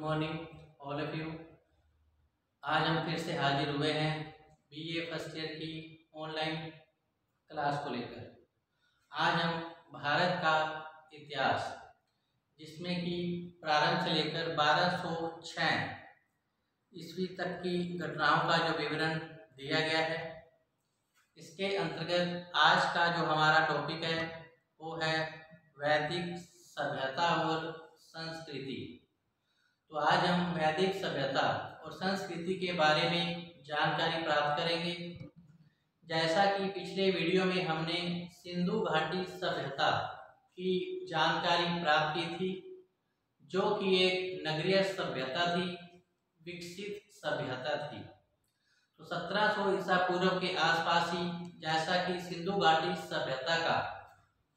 Morning all of you. आज हम फिर से हाजिर हुए हैं बीए फर्स्ट ईयर की ऑनलाइन क्लास को लेकर। आज हम भारत का इतिहास, जिसमें कि प्रारंभ से लेकर 1206 ईस्वी तक की घटनाओं का जो विवरण दिया गया है, इसके अंतर्गत आज का जो हमारा टॉपिक है वो है वैदिक सभ्यता और संस्कृति। तो आज हम वैदिक सभ्यता और संस्कृति के बारे में जानकारी प्राप्त करेंगे। जैसा कि पिछले वीडियो में हमने सिंधु घाटी सभ्यता की जानकारी प्राप्त की थी, जो कि एक नगरीय सभ्यता थी, विकसित सभ्यता थी। तो 1700 ईसा पूर्व के आसपास ही जैसा कि सिंधु घाटी सभ्यता का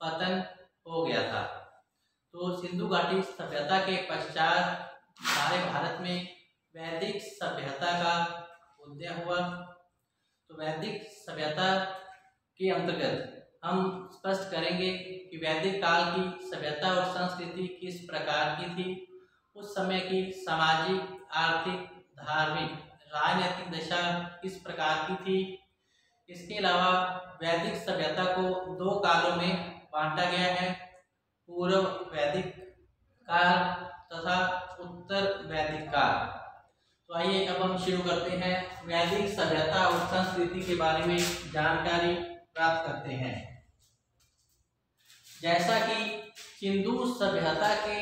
पतन हो गया था। तो सिंधु घाटी सभ्यता के पश्चात हमारे भारत में वैदिक सभ्यता का उदय हुआ। तो वैदिक सभ्यता के अंतर्गत हम स्पष्ट करेंगे कि वैदिक काल की सभ्यता और संस्कृति किस प्रकार की थी, उस समय की सामाजिक, आर्थिक, धार्मिक, राजनीतिक दशा किस प्रकार की थी। इसके अलावा वैदिक सभ्यता को दो कालों में बांटा गया है, पूर्व वैदिक काल तथा उत्तर वैदिक काल। तो आइए अब हम शुरू करते हैं, वैदिक सभ्यता और संस्कृति के बारे में जानकारी प्राप्त करते हैं। जैसा कि सिंधु सभ्यता के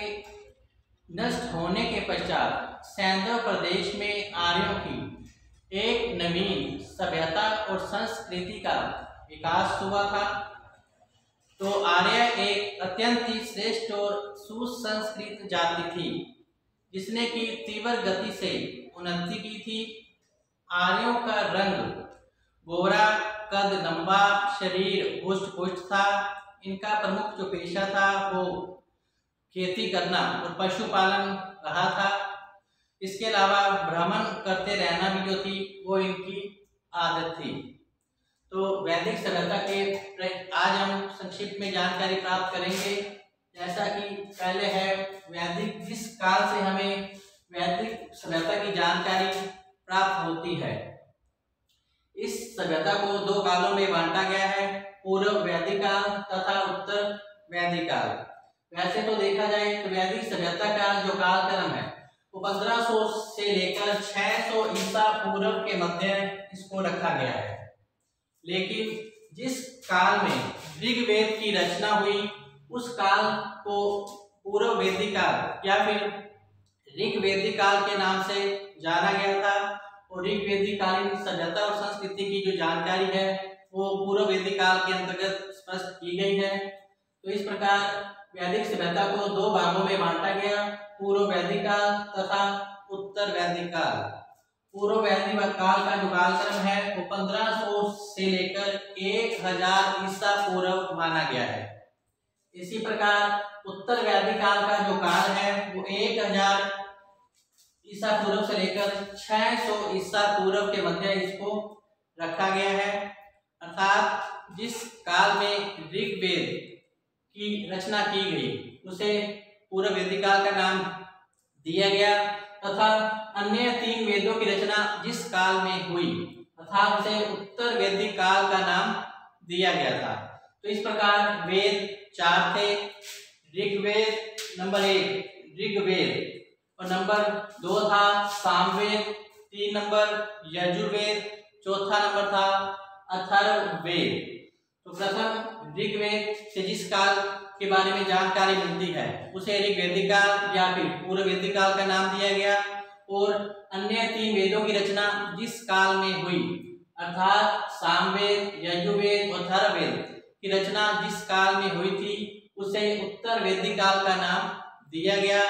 नष्ट होने के पश्चात सैंधव प्रदेश में आर्यों की एक नवीन सभ्यता और संस्कृति का विकास हुआ था। तो आर्य एक अत्यंत ही श्रेष्ठ और सुसंस्कृत जाति थी, जिसने की तीव्र गति से उन्नति की थी। आर्यों का रंग गोरा, कद लंबा, शरीर हुष्ट पुष्ट था। इनका प्रमुख जो पेशा था वो खेती करना और पशुपालन रहा था। इसके अलावा भ्रमण करते रहना भी जो थी वो इनकी आदत थी। तो वैदिक सभ्यता के आज हम संक्षिप्त में जानकारी प्राप्त करेंगे। जैसा कि पहले है वैदिक, जिस काल से हमें वैदिक सभ्यता की जानकारी प्राप्त होती है, इस सभ्यता को दो कालों में बांटा गया है, पूर्व वैदिक काल तथा उत्तर वैदिक काल। वैसे तो देखा जाए तो वैदिक सभ्यता का जो कालक्रम है वो 1500 से लेकर 600 ईसा पूर्व के मध्य इसको रखा गया है। लेकिन जिस काल में ऋग्वेद की रचना हुई उस काल को पूर्व वैदिक काल या फिर ऋग्वेदिक काल के नाम से जाना गया था। और ऋग्वेदिक कालीन सभ्यता और संस्कृति की जो जानकारी है वो पूर्व वैदिक काल के अंतर्गत स्पष्ट की गई है। तो इस प्रकार वैदिक सभ्यता को दो भागों में बांटा गया, पूर्व वैदिक काल तथा उत्तर वैदिक काल। पूर्व वैदिक काल का जो कालक्रम है वो 1500 से लेकर 1000 ईसा पूर्व माना गया है। इसी प्रकार उत्तर वैदिक काल का जो काल है वो 1000 ईसा पूर्व से लेकर 600 ईसा पूर्व के मध्य इसको रखा गया है। अर्थात जिस काल में ऋग्वेद की रचना की गई उसे पूर्व वैदिक काल का नाम दिया गया तथा अन्य 3 वेदों की रचना जिस काल में हुई अर्थात उसे उत्तर वैदिक काल का नाम दिया गया था। तो इस प्रकार वेद 4 थे। ऋग्वेद नंबर 1 ऋग्वेद, और नंबर 2 था सामवेद, 3 नंबर यजुर्वेद, चौथा नंबर था अथर्ववेद। तो प्रथम ऋग्वेद से जिस काल के बारे में जानकारी मिलती है उसे ऋग्वेदिक काल या फिर पूर्व वैदिक काल का नाम दिया गया। और अन्य 3 वेदों की रचना जिस काल में हुई अर्थात सामवेद, यजुर्वेद और अथर्ववेद की रचना जिस काल में हुई थी उसे उत्तर वैदिक काल का नाम दिया गया।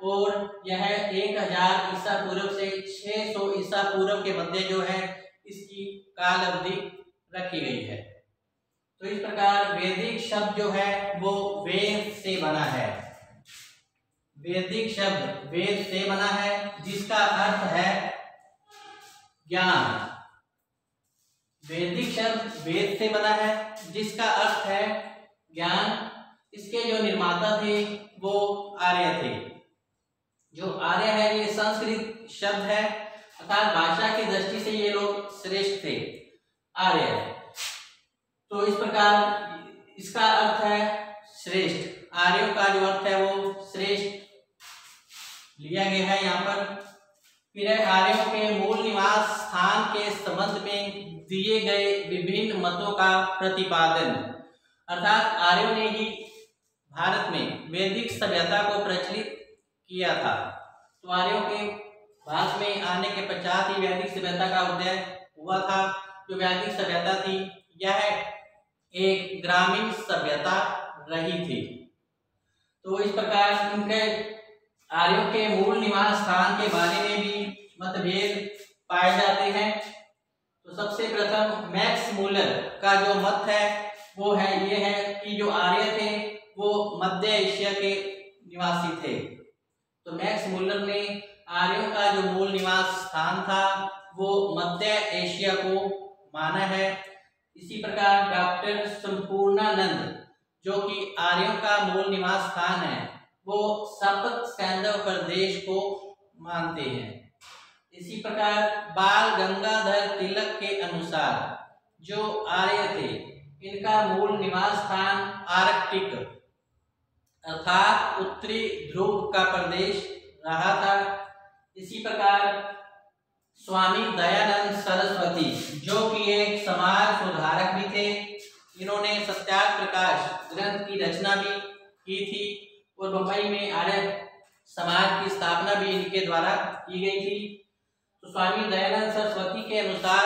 और यह 1000 ईसा पूर्व से 600 ईसा पूर्व के मध्य जो है इसकी काल अवधि रखी गई है। तो इस प्रकार वैदिक शब्द जो है वो वेद से बना है। वैदिक शब्द वेद से बना है जिसका अर्थ है ज्ञान। वैदिक शब्द वेद से बना है जिसका अर्थ है ज्ञान। इसके जो निर्माता थे वो आर्य थे। जो आर्य है ये संस्कृत शब्द है, अर्थात भाषा की दृष्टि से ये लोग श्रेष्ठ थे, आर्य। तो इस प्रकार इसका अर्थ है श्रेष्ठ। आर्यों का जो अर्थ है वो श्रेष्ठ लिया गया है यहाँ पर। फिर आर्यों के मूल निवास स्थान के संबंध में दिए गए विभिन्न मतों का प्रतिपादन, अर्थात आर्यों ने ही भारत में वैदिक सभ्यता को प्रचलित किया था। तो आर्यों के भारत में आने के पश्चात ही वैदिक सभ्यता का उदय हुआ था। जो वैदिक सभ्यता थी यह एक ग्रामीण सभ्यता रही थी। तो इस प्रकार इनके आर्यों के मूल निवास स्थान के बारे में भी मतभेद पाए जाते हैं। तो सबसे प्रथम मैक्स मूलर का जो मत है वो है ये है कि जो आर्य थे वो मध्य एशिया के निवासी थे। तो मैक्स मूलर ने आर्यों का जो मूल निवास स्थान था वो मध्य एशिया को माना है। इसी प्रकार डॉक्टर संपूर्णानंद जो कि आर्यों का मूल निवास स्थान है वो सप्त सैंधव प्रदेश को मानते हैं। इसी प्रकार बाल गंगाधर तिलक के अनुसार जो आर्य थे इनका मूल निवास स्थान आर्कटिक अर्थात उत्तरी ध्रुव का प्रदेश रहा था। इसी प्रकार स्वामी दयानंद सरस्वती जो कि एक समाज सुधारक भी थे, इन्होंने सत्याग्रह प्रकाश ग्रंथ की रचना भी की थी और मुंबई में आर्य समाज की स्थापना भी इनके द्वारा की गई थी। तो स्वामी दयानंद सरस्वती के अनुसार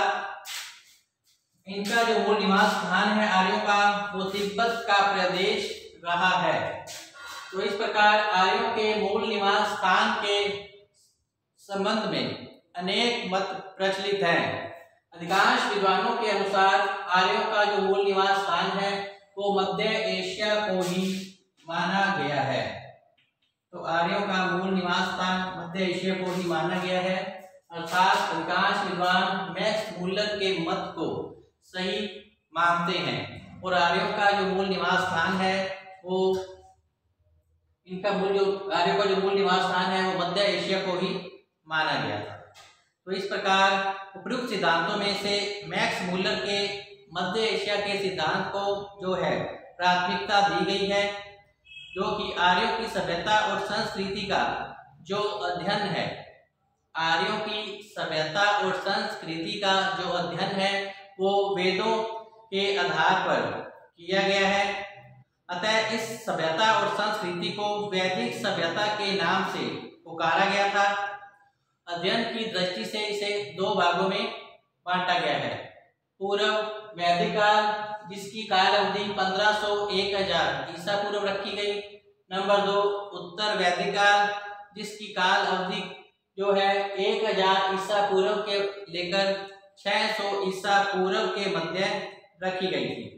इनका जो मूल निवास स्थान है आर्यों का वो तिब्बत का प्रदेश रहा है। तो इस प्रकार आर्यों के मूल निवास स्थान के संबंध में अनेक मत प्रचलित हैं। अधिकांश विद्वानों के अनुसार आर्यों का जो मूल निवास स्थान है वो मध्य एशिया को ही माना गया है। तो आर्यों का मूल निवास स्थान मध्य एशिया को ही माना गया है, अर्थात अधिकांश विद्वान मैक्स मूलर के मत को सही मानते हैं और आर्यों का जो मूल निवास स्थान है वो आर्यों का जो मूल निवास स्थान है वो मध्य एशिया को ही माना गया था। तो इस प्रकार उपयुक्त सिद्धांतों में से मैक्स मूलर के मध्य एशिया के सिद्धांत को जो है प्राथमिकता दी गई है, जो कि आर्यों की सभ्यता और संस्कृति का जो अध्ययन है, आर्यों की सभ्यता और संस्कृति का जो अध्ययन है वो वेदों के आधार पर किया गया है। अतः इस सभ्यता और संस्कृति को वैदिक सभ्यता के नाम से पुकारा गया था। अध्ययन की दृष्टि से इसे दो भागों में बांटा गया है। पूर्व वैदिक काल जिसकी काल अवधि 1500-1000 ईसा पूर्व रखी गई। नंबर 2 उत्तर वैदिक काल जिसकी काल अवधि जो है 1000 ईसा पूर्व के लेकर 600 ईसा पूर्व के मध्य रखी गई थी।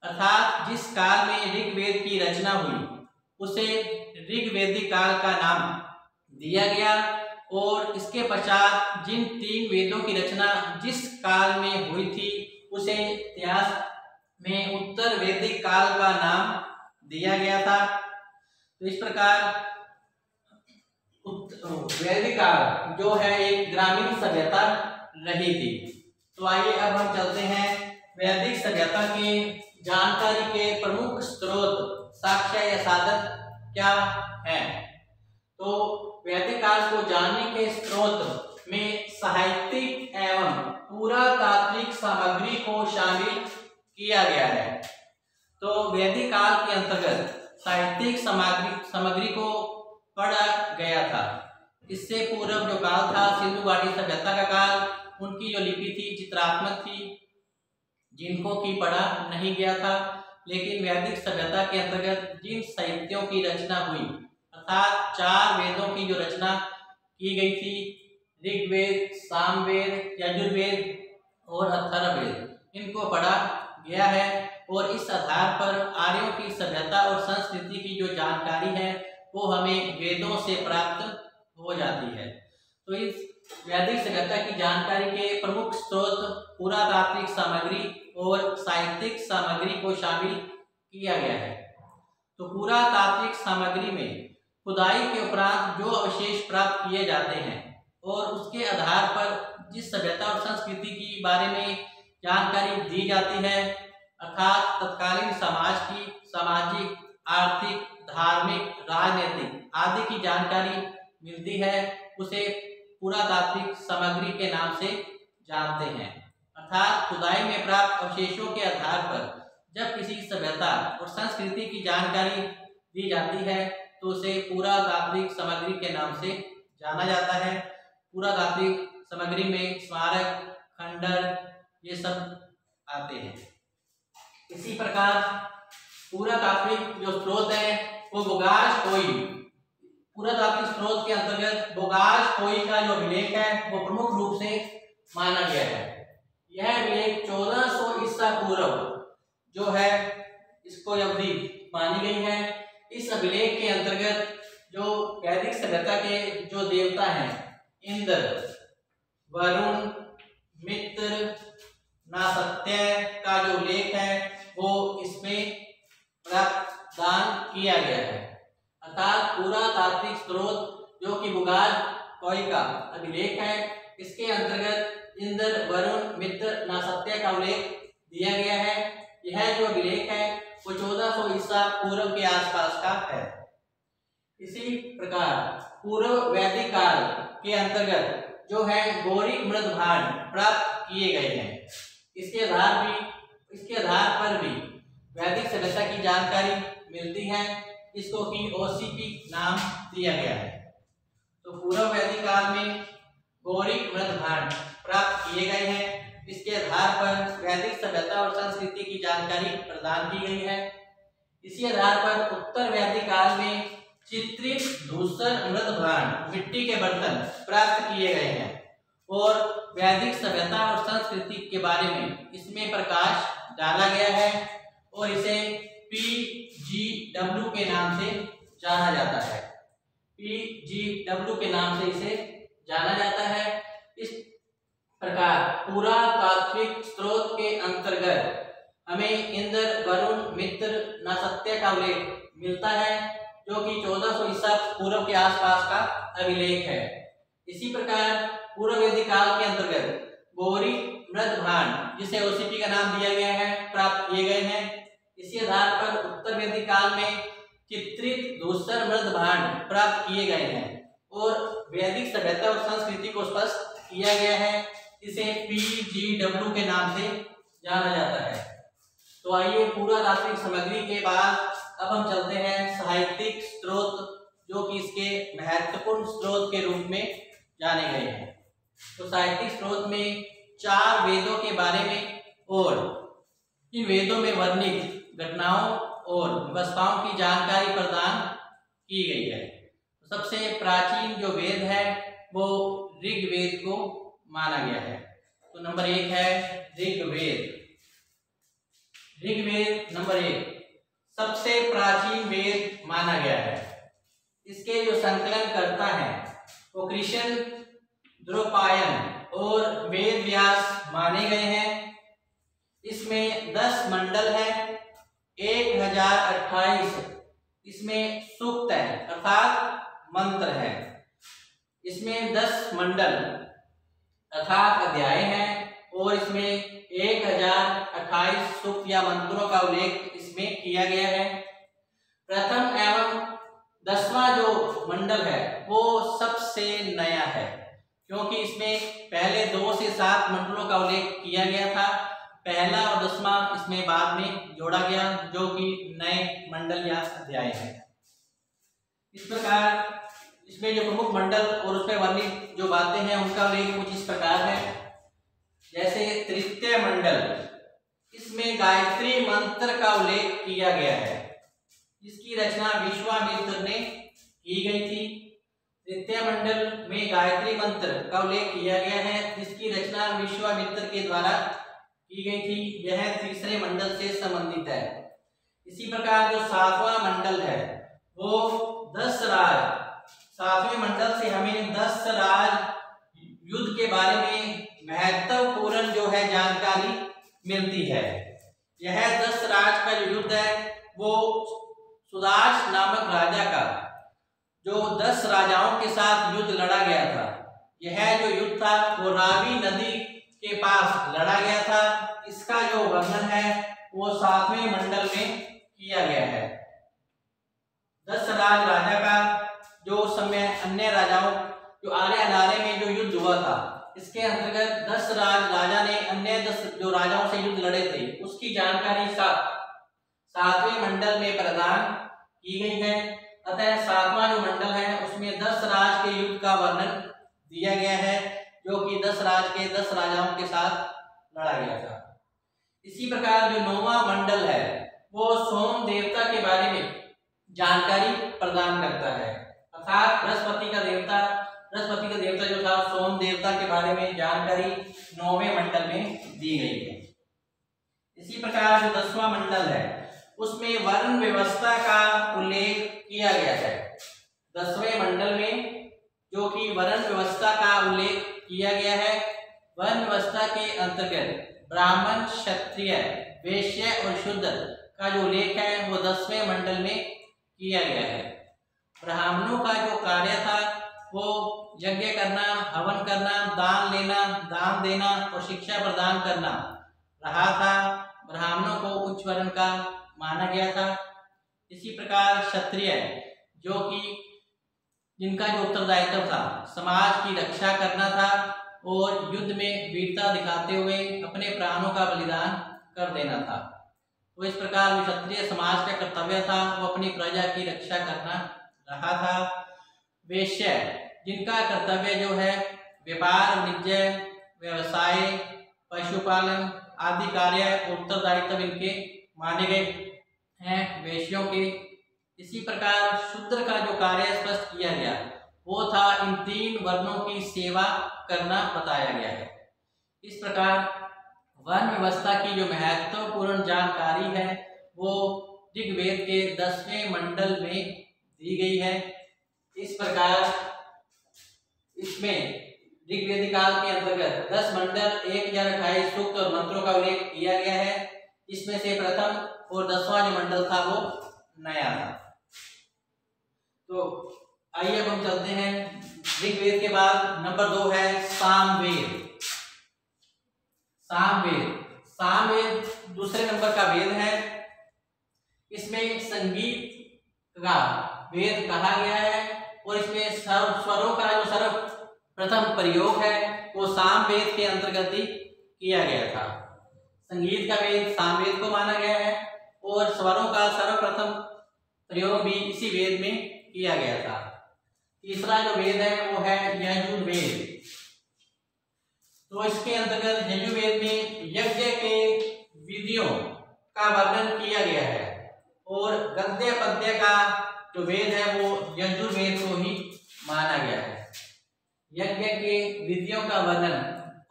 अर्थात जिस काल में ऋग्वेद की रचना हुई उसे ऋग्वेदिक काल का नाम दिया गया और इसके पश्चात जिन 3 वेदों की रचना जिस काल में हुई थी उसे इतिहास में उत्तर वैदिक काल का नाम दिया गया था। तो इस प्रकार वैदिक काल जो है एक ग्रामीण सभ्यता रही थी। तो आइए अब हम चलते हैं वैदिक सभ्यता के जानकारी के प्रमुख स्रोत, साक्ष्य या साधन क्या है। तो वैदिक काल को जानने के स्रोत में साहित्यिक एवं पुरातात्विक सामग्री को शामिल किया गया है। तो वैदिक काल के अंतर्गत साहित्यिक सामग्री को पढ़ा गया था। इससे पूर्व जो काल था सिंधु घाटी सभ्यता का काल, उनकी जो लिपि थी चित्रात्मक थी, जिनको की पढ़ा नहीं गया था। लेकिन वैदिक सभ्यता के अंतर्गत जिन साहित्यों की रचना हुई अर्थात 4 वेदों की जो रचना की गई थी, ऋग्वेद, सामवेद, यजुर्वेद और अथर्ववेद, इनको पढ़ा गया है और इस आधार पर आर्यों की सभ्यता और संस्कृति की जो जानकारी है वो हमें वेदों से प्राप्त हो जाती है। तो इस वैदिक सभ्यता की जानकारी के प्रमुख स्रोत पुरातात्विक सामग्री और साहित्यिक सामग्री को शामिल किया गया है। तो पुरातात्विक सामग्री में खुदाई के उपरांत जो अवशेष प्राप्त किए जाते हैं और उसके आधार पर जिस सभ्यता और संस्कृति की बारे में जानकारी दी जाती है, अर्थात तत्कालीन समाज की सामाजिक, आर्थिक, धार्मिक, राजनीतिक आदि की जानकारी मिलती है, उसे पुरातात्विक सामग्री के नाम से जानते हैं। अर्थात खुदाई में प्राप्त अवशेषों के आधार पर जब किसी सभ्यता और संस्कृति की जानकारी दी जाती है तो उसे पुरातात्विक सामग्री के नाम से जाना जाता है। पुरातात्विक सामग्री में स्मारक, खंडर ये सब आते हैं। इसी प्रकार पुरातात्विक जो स्रोत है वो बोगास कोई, पुरातात्विक स्रोत के अंतर्गत बोगास कोई का जो अभिलेख है वो प्रमुख रूप से माना गया है। यह अभिलेख 1400 ईसा पूर्व जो है इसको अवधि मानी गई है। इस अभिलेख के अंतर्गत जो वैदिक सभ्यता के जो देवता हैं, इंद्र, वरुण, मित्र, नासत्य का जो उल्लेख है वो इसमें प्रदान किया गया है। अर्थात पुरातात्विक स्रोत जो कि बोगास कोई का अभिलेख है, इसके अंतर्गत इंद्र, वरुण, मित्र, नासत्य का उल्लेख दिया गया है। यह जो अभिलेख है वो 1400 ईसा पूर्व के आसपास का है। इसी प्रकार पूर्व वैदिक काल के अंतर्गत जो है गौरिक मृद भांड प्राप्त किए गए हैं। इसके आधार पर भी वैदिक सभ्यता की जानकारी मिलती है। इसको की ओसीपी नाम दिया गया है। तो पूर्व वैदिक काल में गौरिक मृद भांड प्राप्त किए गए हैं। इसके आधार पर वैदिक सभ्यता और संस्कृति की जानकारी प्रदान की गई है। इसी आधार पर उत्तर वैदिक काल में चित्रित धूसर मृद भांड मिट्टी के बर्तन प्राप्त किए गए हैं और वैदिक सभ्यता और संस्कृति के बारे में इसमें प्रकाश डाला गया है और इसे PGW के नाम से जाना जाता है। PGW के नाम से इसे जाना जाता है। इस प्रकार पुरातात्विक स्रोत के अंतर्गत हमें इंद्र, वरुण, मित्र, नासत्य का उल्लेख मिलता है जो कि 1400 ईसा पूर्व के आसपास का अभिलेख है। इसी प्रकार पूर्व वैदिक काल के अंतर्गत गौरिक मृद भांड जिसे ओसीपी का नाम दिया गया है प्राप्त किए गए हैं। इसी आधार पर उत्तर वैदिक काल में चित्रित धूसर मृद भांड प्राप्त किए गए हैं और वैदिक सभ्यता और संस्कृति को स्पष्ट किया गया है। इसे PGW के नाम से जाना जाता है। तो आइए पुरातात्विक सामग्री के बाद अब हम चलते हैं साहित्यिक स्रोत जो कि इसके महत्वपूर्ण स्रोत के रूप में जाने गए हैं। तो साहित्यिक स्रोत में 4 वेदों के बारे में और इन वेदों में वर्णित घटनाओं और व्यवस्थाओं की जानकारी प्रदान की गई है। सबसे प्राचीन जो वेद है वो ऋग्वेद को माना गया है। तो नंबर 1 है ऋग्वेद। ऋग्वेद नंबर 1 सबसे प्राचीन वेद माना गया है। इसके जो संकलन करता है वो कृष्ण द्रौपायन और वेद व्यास माने गए हैं। इसमें 10 मंडल है, 1028 इसमें सूक्त है अर्थात मंत्र है। इसमें 10 मंडल अर्थात अध्याय हैं और इसमें 1028 सूक्त या मंत्रों का उल्लेख इसमें किया गया है। प्रथम एवं 10वां जो मंडल है वो सबसे नया है क्योंकि इसमें पहले 2 से 7 मंडलों का उल्लेख किया गया था। पहला और 10वां इसमें बाद में जोड़ा गया जो कि नए मंडल या अध्याय है। इस प्रकार इसमें जो प्रमुख मंडल और उसमें वर्णित जो बातें हैं उनका उल्लेख कुछ इस प्रकार है। जैसे तृतीय मंडल, इसमें गायत्री मंत्र का उल्लेख किया गया है। इसकी रचना विश्वामित्र ने की गई थी। तृतीय मंडल में गायत्री मंत्र का उल्लेख किया गया है जिसकी रचना विश्वामित्र के द्वारा की गई थी। यह तीसरे मंडल से संबंधित है। इसी प्रकार जो 7वां मंडल है वो 10 राज, 7वें मंडल से हमें 10 राज युद्ध के बारे में महत्वपूर्ण जो है जानकारी मिलती है। यह 10 राज का जो युद्ध है वो सुदास नामक राजा का जो 10 राजाओं के साथ युद्ध लड़ा गया था। यह जो युद्ध था वो रावी नदी के पास लड़ा गया था। इसका जो वर्णन है वो 7वें मंडल में किया गया है। 10 राजा का जो उस समय अन्य राजाओं जो आर्य अनार्य में जो युद्ध हुआ था, इसके अंतर्गत 10 राजा ने अन्य 10 जो राजाओं से युद्ध लड़े थे उसकी जानकारी 7वें मंडल में प्रदान की गई है। अतः 7वां जो मंडल है उसमें 10 राज के युद्ध का वर्णन दिया गया है, जो कि 10 राज के 10 राजाओं के साथ लड़ा गया था। इसी प्रकार जो 9वां मंडल है वो सोम देवता के बारे में जानकारी प्रदान करता है, अर्थात बृहस्पति का देवता जो था सोम देवता के बारे में जानकारी 9वें मंडल में दी गई है। इसी प्रकार जो 10वां मंडल है उसमें वर्ण व्यवस्था का उल्लेख किया गया है। 10वें मंडल में जो कि वर्ण व्यवस्था का उल्लेख किया गया है, वर्ण व्यवस्था के अंतर्गत ब्राह्मण, क्षत्रिय, वैश्य और शूद्र का जो उल्लेख है वो 10वें मंडल में किया गया है। ब्राह्मणों का जो कार्य था वो यज्ञ करना, हवन करना, दान लेना, दान देना और शिक्षा प्रदान करना रहा था। ब्राह्मणों को उच्च वर्ण का माना गया था। इसी प्रकार क्षत्रिय जो कि जिनका जो उत्तरदायित्व था समाज की रक्षा करना था और युद्ध में वीरता दिखाते हुए अपने प्राणों का बलिदान कर देना था। तो इस प्रकार क्षत्रिय समाज का कर्तव्य था वो अपनी प्रजा की रक्षा करना रहा था। वैश्य जिनका कर्तव्य जो है व्यापार, वाणिज्य, व्यवसाय, पशुपालन आदि कार्य उत्तरदायित्व इनके माने गए हैं वैश्यों के। इसी प्रकार शूद्र का जो कार्य स्पष्ट किया गया वो था इन 3 वर्णों की सेवा करना बताया गया है। इस प्रकार वर्ण व्यवस्था की जो महत्वपूर्ण जानकारी है वो ऋग्वेद के 10वें मंडल में दी गई है। इस प्रकार इसमें ऋग्वेदिक काल के अंतर्गत 10 मंडल, 1028 सूक्त और मंत्रों का उल्लेख किया गया है। इसमें से प्रथम और 10वां जो मंडल था वो नया था। तो आइए अब हम चलते हैं ऋग्वेद के बाद नंबर 2 है सामवेद। सामवेद दूसरे नंबर का वेद है। इसमें संगीत का वेद कहा गया है और इसमें स्वरों का जो सर्वप्रथम प्रयोग है वो सामवेद के अंतर्गत ही किया गया था। संगीत का वेद सामवेद को माना गया है और स्वरों का सर्वप्रथम प्रयोग भी इसी वेद में किया गया था। तीसरा जो वेद है वो है यजुर्वेद। तो इसके अंतर्गत यजुर्वेद में यज्ञ के विधियों का वर्णन किया गया है और गद्य पद्य का जो वेद है वो यजुर्वेद को ही माना गया है। यज्ञ के विधियों का वर्णन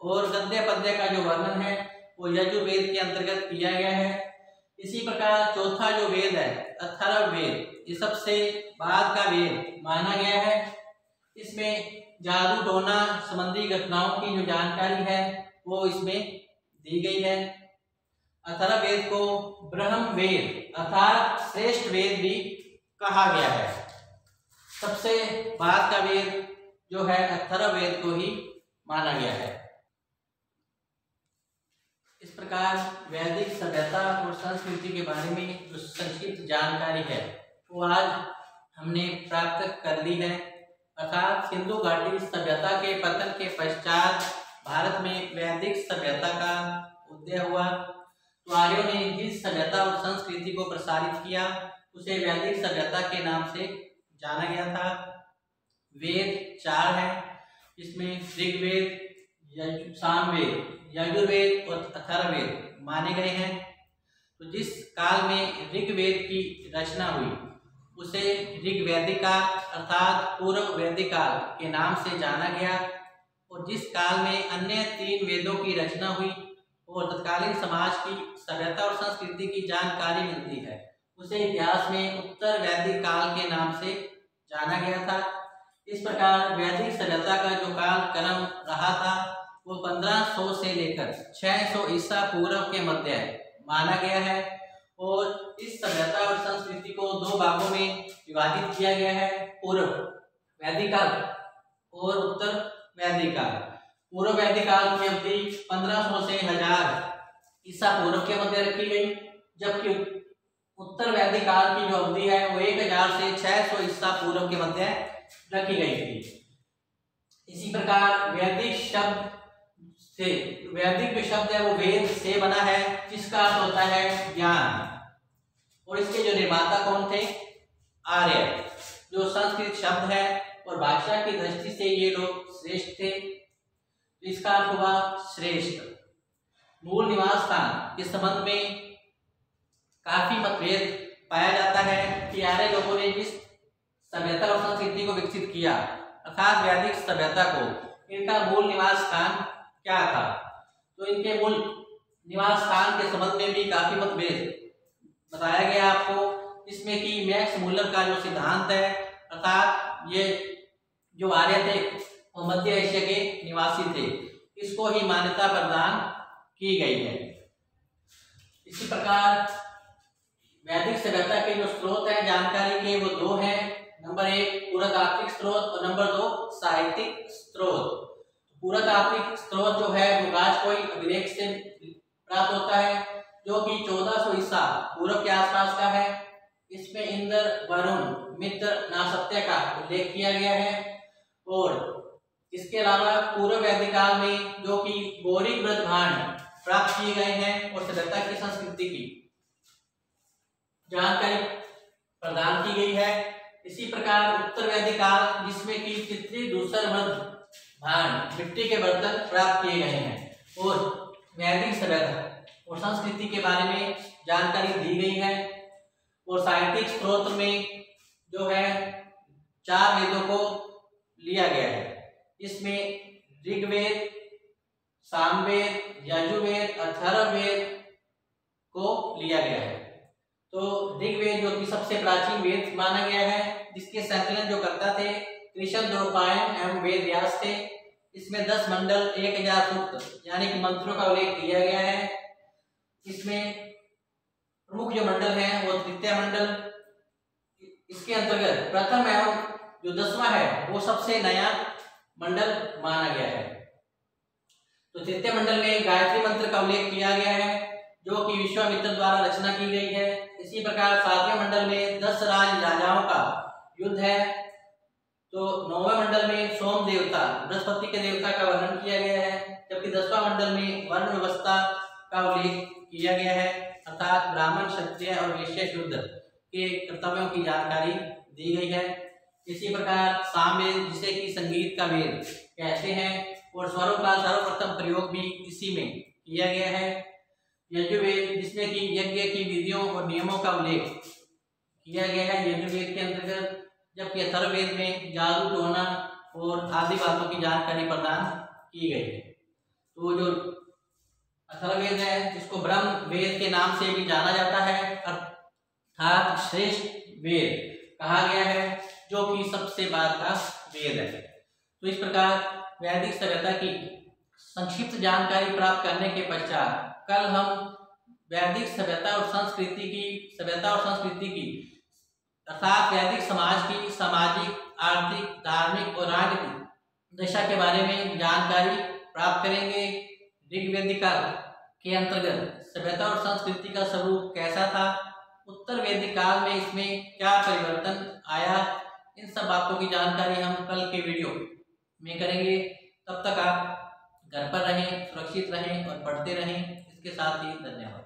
और गद्य पद्य का जो वर्णन है वो यजुर्वेद के अंतर्गत किया गया है। इसी प्रकार चौथा जो वेद है अथर्ववेद, ये सबसे बाद का वेद माना गया है। इसमें जादू टोना संबंधी घटनाओं की जो जानकारी है वो इसमें दी गई है। अथर्ववेद को ब्रह्म वेद अर्थात श्रेष्ठ वेद भी कहा गया है। सबसे बाद का वेद जो है अथर्ववेद को ही माना गया है। इस प्रकार वैदिक सभ्यता और संस्कृति के बारे में जो संक्षिप्त जानकारी है वो आज हमने प्राप्त कर ली है। अर्थात सिंधु घाटी सभ्यता के पतन के पश्चात भारत में वैदिक सभ्यता का उदय हुआ। तो आर्यों ने जिस सभ्यता और संस्कृति को प्रसारित किया उसे वैदिक सभ्यता के नाम से जाना गया था। वेद 4 है, इसमें ऋग्वेद, सामवेद, यजुर्वेद और अथर्ववेद माने गए हैं। तो जिस काल में ऋग्वेद की रचना हुई उसे ऋग्वैदिक काल अर्थात पूर्व वैदिक काल के नाम से जाना गया और जिस काल में अन्य 3 वेदों की रचना हुई और तत्कालीन समाज की सभ्यता और संस्कृति की जानकारी मिलती है उसे इतिहास में उत्तर वैदिक काल के नाम से जाना गया था। इस प्रकार वैदिक सभ्यता का जो काल क्रम रहा था वो 1500 से लेकर 600 ईसा पूर्व के मध्य माना गया है और इस सभ्यता और संस्कृति को दो भागों में विभाजित किया गया है, पूर्व वैदिक काल और उत्तर वैदिक काल। पूर्व वैदिक काल की अवधि 1500 से 1000 ईसा पूर्व के मध्य रखी गई, जबकि उत्तर वैदिक काल की जो अवधि है वो 1000 से 600 ईसा पूर्व के मध्य रखी गई थी। इसी प्रकार वैदिक शब्द से, वैदिक जो शब्द है वो वेद से बना है, जिसका अर्थ होता है ज्ञान, और इसके जो निर्माता कौन थे? आर्य। जो संस्कृत शब्द है और भाषा की दृष्टि से ये लोग श्रेष्ठ थे, इसका अर्थ हुआ श्रेष्ठ। मूल निवास स्थान के संबंध में काफी मतभेद पाया जाता है कि आर्य लोगों ने जिस सभ्यता और संस्कृति को विकसित किया, अर्थात वैदिक सभ्यता को, इनका मूल निवास स्थान क्या था। तो इनके मूल निवास स्थान के संबंध में भी काफी मतभेद बताया गया आपको, इसमें कि मैक्स मूलर का जो सिद्धांत है, अर्थात ये जो आर्य थे वो मध्य एशिया के निवासी थे, इसको ही मान्यता प्रदान की गई है। इसी प्रकार वैदिक सभ्यता के जो स्रोत हैं जानकारी के, वो दो हैं। नंबर 1 पुरातात्विक स्रोत और नंबर 2 साहित्यिक स्रोत। पुरातात्विक स्रोत जो है वो राजकोई अभिलेख से प्राप्त होता है, जो कि 1400 ईसा पूर्व के आसपास का है। इसमें इंद्र, वरुण, मित्र, नासत्य का उल्लेख किया गया है। और इसके अलावा पूर्व वैदिक काल में जो कि गौरिक ब्रजभांड प्राप्त किए गए हैं और सभ्यता की संस्कृति की जानकारी प्रदान की गई है। इसी प्रकार उत्तर वैदिक काल, जिसमें कि चित्री दूसर भांड मिट्टी के बर्तन प्राप्त किए गए हैं और वैदिक सभ्यता और संस्कृति के बारे में जानकारी दी गई है। और साहित्यिक स्रोत में जो है 4 वेदों को लिया गया है। इसमें ऋग्वेद, सामवेद, यजुर्वेद, अथर्ववेद को लिया गया है। तो ऋग्वेद जो कि सबसे प्राचीन वेद माना गया है, जिसके संकलन जो करता थे कृष्ण द्रौपायन एवं वेद व्यास थे। इसमें 10 मंडल 1000 सूक्त यानी कि मंत्रों का उल्लेख किया गया है। इसमें प्रमुख जो मंडल है वो तृतीय मंडल, इसके अंतर्गत प्रथम एवं जो 10वां है वो सबसे नया मंडल माना गया है। तो तृतीय मंडल में गायत्री मंत्र का उल्लेख किया गया है, जो कि विश्वामित्र द्वारा रचना की गई है। इसी प्रकार 7वें मंडल में 10 राजाओं का युद्ध है। तो 9वें मंडल में सोम देवता, बृहस्पति के देवता का वर्णन किया गया है, जबकि 10वां मंडल में वर्ण व्यवस्था का उल्लेख किया गया है, अर्थात ब्राह्मण, क्षत्रिय और वैश्य शूद्र के कर्तव्यों की जानकारी दी गई है। इसी प्रकार सामवेद, जिसे कि संगीत का वेद कहते हैं, और स्वरों का सर्वप्रथम प्रयोग भी इसी में किया गया है। यजुर्वेद, जिसमें कि यज्ञ की विधियों और नियमों का उल्लेख किया गया है यजुर्वेद के अंतर्गत, जबकि अथर्ववेद में जादू टोना और आदि बातों की जानकारी प्रदान की गई है। तो जो अथर्ववेद है, जिसको ब्रह्म वेद के नाम से भी जाना जाता है, अर्थात श्रेष्ठ वेद कहा गया है, जो कि सबसे बाद का वेद है। तो इस प्रकार वैदिक सभ्यता की संक्षिप्त जानकारी प्राप्त करने के पश्चात कल हम वैदिक सभ्यता और संस्कृति की अर्थात वैदिक समाज की सामाजिक, आर्थिक, धार्मिक और राजनीतिक दशा के बारे में जानकारी प्राप्त करेंगे। ऋग्वेदिक काल के अंतर्गत सभ्यता और संस्कृति का स्वरूप कैसा था, उत्तर वैदिक काल में इसमें क्या परिवर्तन आया, इन सब बातों की जानकारी हम कल के वीडियो में करेंगे। तब तक आप घर पर रहें, सुरक्षित रहें और पढ़ते रहें। इसके साथ ही धन्यवाद।